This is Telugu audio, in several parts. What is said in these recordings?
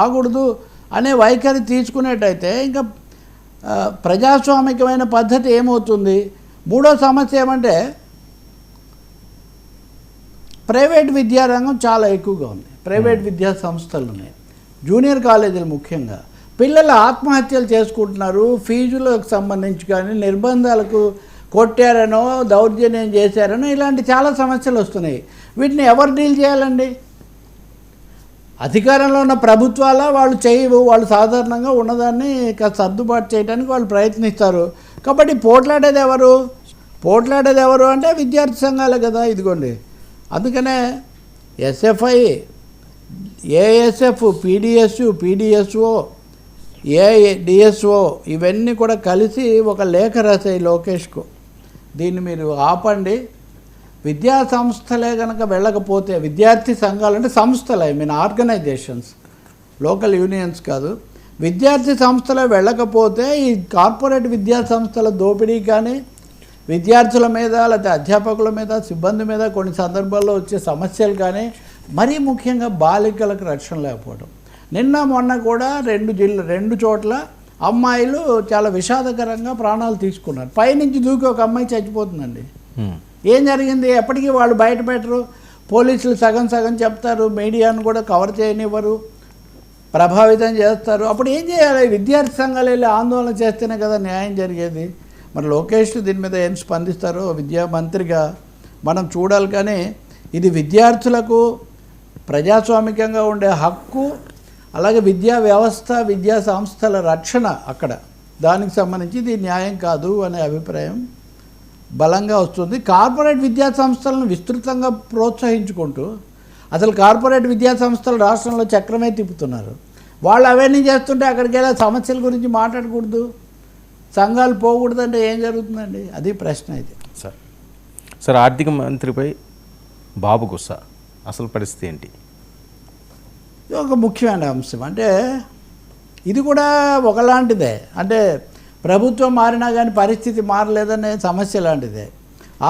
ఆగూడదు అనే వైఖరి తీసుకునేటైతే ఇంకా ప్రజాస్వామికమైన పద్ధతి ఏమవుతుంది? మూడో సమస్య ఏమంటే ప్రైవేట్ విద్యారంగం చాలా ఎక్కువగా ఉంది. ప్రైవేట్ విద్యా సంస్థలు ఉన్నాయి, జూనియర్ కాలేజీలు ముఖ్యంగా. పిల్లలు ఆత్మహత్యలు చేసుకుంటున్నారు. ఫీజులకు సంబంధించి కానీ, నిర్బంధాలకు కొట్టారనో, దౌర్జన్యం చేశారనో, ఇలాంటి చాలా సమస్యలు వస్తున్నాయి. వీటిని ఎవరు డీల్ చేయాలండి? అధికారంలో ఉన్న ప్రభుత్వాల వాళ్ళు చేయవు. వాళ్ళు సాధారణంగా ఉన్నదాన్ని సర్దుబాటు చేయడానికి వాళ్ళు ప్రయత్నిస్తారు. కాబట్టి పోట్లాడేది ఎవరు అంటే విద్యార్థి సంఘాలే కదా. ఇదిగోండి, అందుకనే ఎస్ఎఫ్ఐ, ఏఎస్ఎఫ్, పీడిఎస్యు, పీడిఎస్ఓ, ఏడిఎస్ఓ ఇవన్నీ కూడా కలిసి ఒక లేఖ రాశాయి లోకేష్కు. దీన్ని మీరు ఆపండి. విద్యా సంస్థలే కనుక వెళ్ళకపోతే, విద్యార్థి సంఘాలు అంటే సంస్థలు, ఆర్గనైజేషన్స్, లోకల్ యూనియన్స్ కాదు, విద్యార్థి సంస్థలే వెళ్ళకపోతే ఈ కార్పొరేట్ విద్యా సంస్థల దోపిడీ కానీ, విద్యార్థుల మీద లేకపోతే అధ్యాపకుల మీద, సిబ్బంది మీద కొన్ని సందర్భాల్లో వచ్చే సమస్యలు కానీ, మరీ ముఖ్యంగా బాలికలకు రక్షణ లేకపోవడం. నిన్న మొన్న కూడా రెండు చోట్ల అమ్మాయిలు చాలా విషాదకరంగా ప్రాణాలు తీసుకున్నారు. పైనుంచి దూకి ఒక అమ్మాయి చచ్చిపోతుందండి. ఏం జరిగింది? ఎప్పటికీ వాళ్ళు బయట పెట్టరు. పోలీసులు సగం చెప్తారు, మీడియాను కూడా కవర్ చేయనివ్వరు, ప్రభావితం చేస్తారు. అప్పుడు ఏం చేయాలి? విద్యార్థి సంఘాలు వెళ్ళి ఆందోళన చేస్తేనే కదా న్యాయం జరిగేది. మరి లోకేష్ దీని మీద ఏం స్పందిస్తారో విద్యా మంత్రిగా మనం చూడాలి. కానీ ఇది విద్యార్థులకు ప్రజాస్వామికంగా ఉండే హక్కు, అలాగే విద్యా వ్యవస్థ, విద్యా సంస్థల రక్షణ అక్కడ, దానికి సంబంధించి ఇది న్యాయం కాదు అనే అభిప్రాయం బలంగా వస్తుంది. కార్పొరేట్ విద్యా సంస్థలను విస్తృతంగా ప్రోత్సహించుకుంటూ అసలు కార్పొరేట్ విద్యా సంస్థలు రాష్ట్రంలో చక్రమే తిప్పుతున్నారు. వాళ్ళు అవన్నీ చేస్తుంటే అక్కడికి వెళ్ళి సమస్యల గురించి మాట్లాడకూడదు, సంఘాలు పోకూడదంటే ఏం జరుగుతుందండి? అది ప్రశ్న. అయితే సార్ ఆర్థిక మంత్రిపై బాబు గుస్సా, అసలు పరిస్థితి ఏంటి? ఇది ఒక ముఖ్యమైన అంశం. అంటే ఇది కూడా ఒకలాంటిదే. అంటే ప్రభుత్వం మారినా కానీ పరిస్థితి మారలేదనే సమస్య లాంటిదే.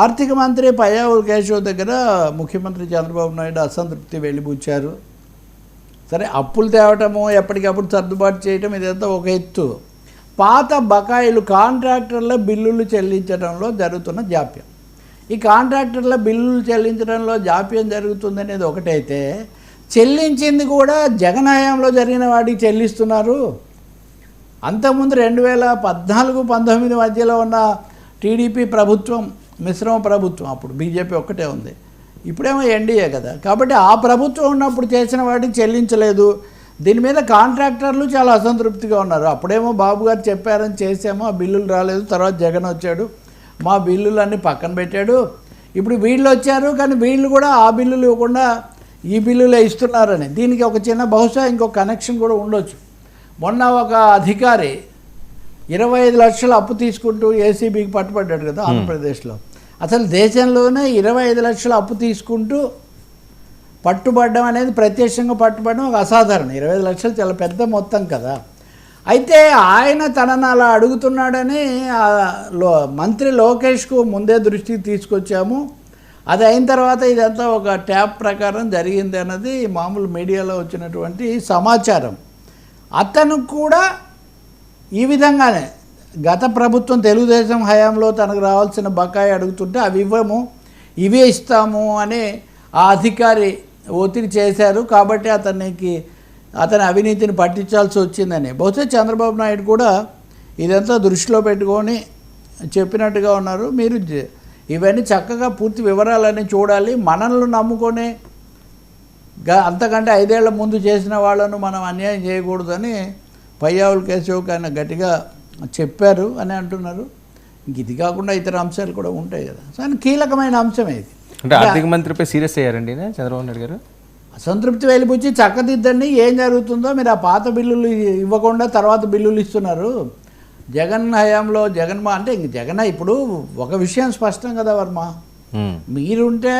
ఆర్థిక మంత్రి పయ్యావుల కేశవ్ దగ్గర ముఖ్యమంత్రి చంద్రబాబు నాయుడు అసంతృప్తి వెళ్ళిపుచ్చారు. సరే, అప్పులు తేవటము, ఎప్పటికప్పుడు సర్దుబాటు చేయటం ఇదంతా ఒక ఎత్తు. పాత బకాయిలు, కాంట్రాక్టర్ల బిల్లులు చెల్లించడంలో జరుగుతున్న జాప్యం, ఈ కాంట్రాక్టర్ల బిల్లులు చెల్లించడంలో జాప్యం జరుగుతుందనేది ఒకటైతే, చెల్లించింది కూడా జగన్ హయాంలో జరిగిన వాటికి చెల్లిస్తున్నారు. అంతకుముందు 2014-19 మధ్యలో ఉన్న టీడీపీ ప్రభుత్వం, మిశ్రమ ప్రభుత్వం, అప్పుడు బీజేపీ ఒక్కటే ఉంది, ఇప్పుడేమో ఎన్డీఏ కదా. కాబట్టి ఆ ప్రభుత్వం ఉన్నప్పుడు చేసిన వాటికి చెల్లించలేదు. దీని మీద కాంట్రాక్టర్లు చాలా అసంతృప్తిగా ఉన్నారు. అప్పుడేమో బాబు గారు చెప్పారని చేసామో, ఆ బిల్లులు రాలేదు. తర్వాత జగన్ వచ్చాడు, మా బిల్లులన్నీ పక్కన పెట్టాడు. ఇప్పుడు వీళ్ళు వచ్చారు, కానీ వీళ్ళు కూడా ఆ బిల్లులు ఇవ్వకుండా ఈ బిల్లులే ఇస్తున్నారని. దీనికి ఒక చిన్న బహుశా ఇంకొక కనెక్షన్ కూడా ఉండొచ్చు. మొన్న ఒక అధికారి 25 లక్షలు అప్పు తీసుకుంటూ ఏసీబీకి పట్టుబడ్డాడు కదా ఆంధ్రప్రదేశ్లో. అసలు దేశంలోనే 25 లక్షలు అప్పు తీసుకుంటూ పట్టుబడ్డం అనేది, ప్రత్యక్షంగా పట్టుబడడం ఒక అసాధారణం. 25 లక్షలు చాలా పెద్ద మొత్తం కదా. అయితే ఆయన తనను అలా అడుగుతున్నాడని మంత్రి లోకేష్కు ముందే దృష్టికి తీసుకొచ్చాము. అది అయిన తర్వాత ఇదంతా ఒక ట్యాప్ ప్రకారం జరిగింది అన్నది మామూలు మీడియాలో వచ్చినటువంటి సమాచారం. అతను కూడా ఈ విధంగానే గత ప్రభుత్వం తెలుగుదేశం హయాంలో తనకు రావాల్సిన బకాయి అడుగుతుంటే అవి ఇవ్వము, ఇవే ఇస్తాము అని ఆ అధికారి ఒత్తిడి చేశారు. కాబట్టి అతని అవినీతిని పట్టించాల్సి వచ్చిందని బహుశా చంద్రబాబు నాయుడు కూడా ఇదంతా దృష్టిలో పెట్టుకొని చెప్పినట్టుగా ఉన్నారు. మీరు ఇవన్నీ చక్కగా పూర్తి వివరాలన్నీ చూడాలి. మనల్ని నమ్ముకొని అంతకంటే 5 ఏళ్ల ముందు చేసిన వాళ్ళను మనం అన్యాయం చేయకూడదని పయ్యావుల కేశవ్కి ఆయన గట్టిగా చెప్పారు అని అంటున్నారు. ఇంక ఇది కాకుండా ఇతర అంశాలు కూడా ఉంటాయి కదా. కానీ కీలకమైన అంశమే ఇది. అంటే ఆర్థిక మంత్రిపై సీరియస్ అయ్యారండి చంద్రబాబు నాయుడు గారు. అసంతృప్తి వెళ్ళిపుచ్చి చక్కదిద్దండి, ఏం జరుగుతుందో. మీరు ఆ పాత బిల్లులు ఇవ్వకుండా తర్వాత బిల్లులు ఇస్తున్నారు. జగన్ హయాంలో అంటే ఇంక జగన్ ఇప్పుడు ఒక విషయం స్పష్టం కదా వర్మ, మీరుంటే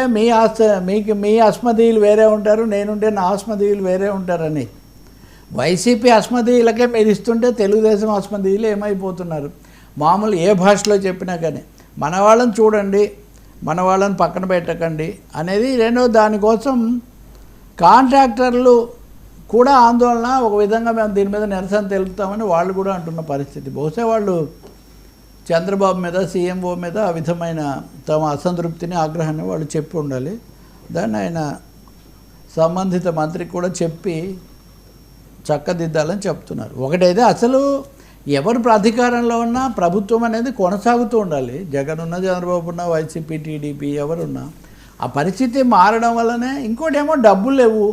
మీ అస్మదీయులు వేరే ఉంటారు, నేనుంటే నా అస్మదీయులు వేరే ఉంటారని. వైసీపీ అస్మదీయులకే మీరు ఇస్తుంటే తెలుగుదేశం అస్మదీయులు ఏమైపోతున్నారు? మామూలు ఏ భాషలో చెప్పినా కానీ మన వాళ్ళని చూడండి, మన వాళ్ళని పక్కన పెట్టకండి అనేది. రెండో దానికోసం కాంట్రాక్టర్లు కూడా ఆందోళన, ఒక విధంగా మేము దీని మీద నిరసన తెలుపుతామని వాళ్ళు కూడా అంటున్న పరిస్థితి. బహుశా వాళ్ళు చంద్రబాబు మీద, సీఎంఓ మీద ఆ విధమైన తమ అసంతృప్తిని, ఆగ్రహాన్ని వాళ్ళు చెప్పి ఉండాలి. దాన్ని ఆయన సంబంధిత మంత్రికి కూడా చెప్పి చక్కదిద్దాలని చెప్తున్నారు. ఒకటైతే అసలు ఎవరు అధికారంలో ఉన్నా ప్రభుత్వం అనేది కొనసాగుతూ ఉండాలి. జగన్ ఉన్న, చంద్రబాబు ఉన్న, వైసీపీ, టీడీపీ ఎవరున్నా ఆ పరిస్థితి మారడం వల్లనే. ఇంకోటేమో డబ్బులు లేవు,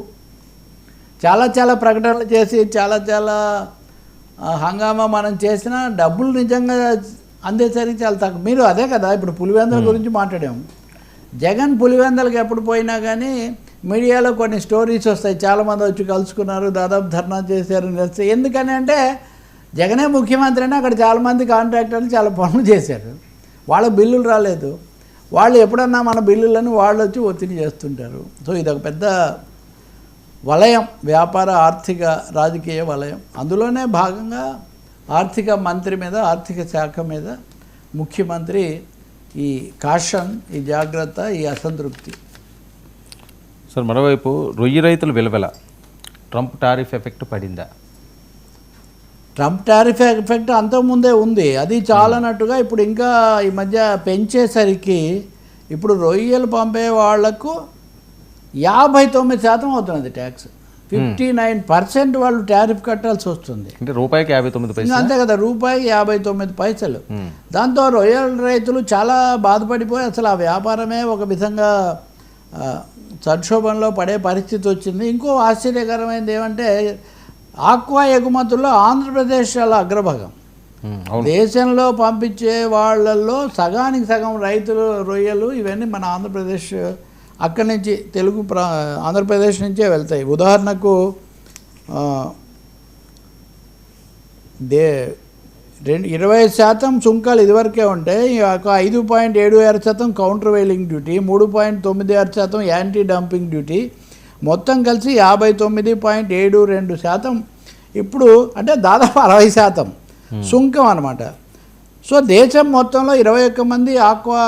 చాలా ప్రకటనలు చేసి చాలా హంగామా మనం చేసిన డబ్బులు నిజంగా అందేసరికి చాలా తక్కువ. మీరు అదే కదా ఇప్పుడు పులివెందుల గురించి మాట్లాడాము. జగన్ పులివెందులకు ఎప్పుడు పోయినా కానీ మీడియాలో కొన్ని స్టోరీస్ వస్తాయి, చాలామంది వచ్చి కలుసుకున్నారు, దాదాపు ధర్నా చేశారు, నిరసన. ఎందుకని అంటే జగనే ముఖ్యమంత్రి అని అక్కడ చాలామంది కాంట్రాక్టర్లు చాలా పనులు చేశారు, వాళ్ళ బిల్లులు రాలేదు. వాళ్ళు ఎప్పుడన్నా మన బిల్లులను వాళ్ళు వచ్చి ఒత్తిడి చేస్తుంటారు. సో ఇది ఒక పెద్ద వలయం, వ్యాపార, ఆర్థిక, రాజకీయ వలయం. అందులోనే భాగంగా ఆర్థిక మంత్రి మీద, ఆర్థిక శాఖ మీద ముఖ్యమంత్రి ఈ కాషన్, ఈ జాగ్రత్త, ఈ అసంతృప్తి. సార్ మరోవైపు రొయ్యి రైతులు విలువల ట్రంప్ టారిఫ్ ఎఫెక్ట్ పడిందా? ట్రంప్ టారిఫ్ ఎఫెక్ట్ అంతకుముందే ఉంది, అది చాలన్నట్టుగా ఇప్పుడు ఇంకా ఈ మధ్య పెంచేసరికి ఇప్పుడు రొయ్యలు పంపే వాళ్లకు 59% అవుతున్నది ట్యాక్స్. 59% వాళ్ళు టారిఫ్ కట్టాల్సి వస్తుంది. అంటే రూపాయికి 59 పైసలు. అంతే కదా, రూపాయికి 59 పైసలు. దాంతో రొయ్యల రైతులు చాలా బాధపడిపోయి అసలు ఆ వ్యాపారమే ఒక విధంగా సంక్షోభంలో పడే పరిస్థితి వచ్చింది. ఇంకో ఆశ్చర్యకరమైనది ఏమంటే ఆక్వా ఎగుమతుల్లో ఆంధ్రప్రదేశ్ చాలా అగ్రభాగం. దేశంలో పంపించే వాళ్ళల్లో సగానికి సగం రైతులు రొయ్యలు ఇవన్నీ మన ఆంధ్రప్రదేశ్, అక్కడి నుంచి ఆంధ్రప్రదేశ్ నుంచే వెళ్తాయి. ఉదాహరణకు 20% సుంకాలు ఇదివరకే ఉంటాయి, 5.76% counter wailing duty, 3.96% anti dumping duty, మొత్తం కలిసి 59.72% ఇప్పుడు, అంటే దాదాపు 60% సుంకం అన్నమాట. సో దేశం మొత్తంలో 21 మంది ఆక్వా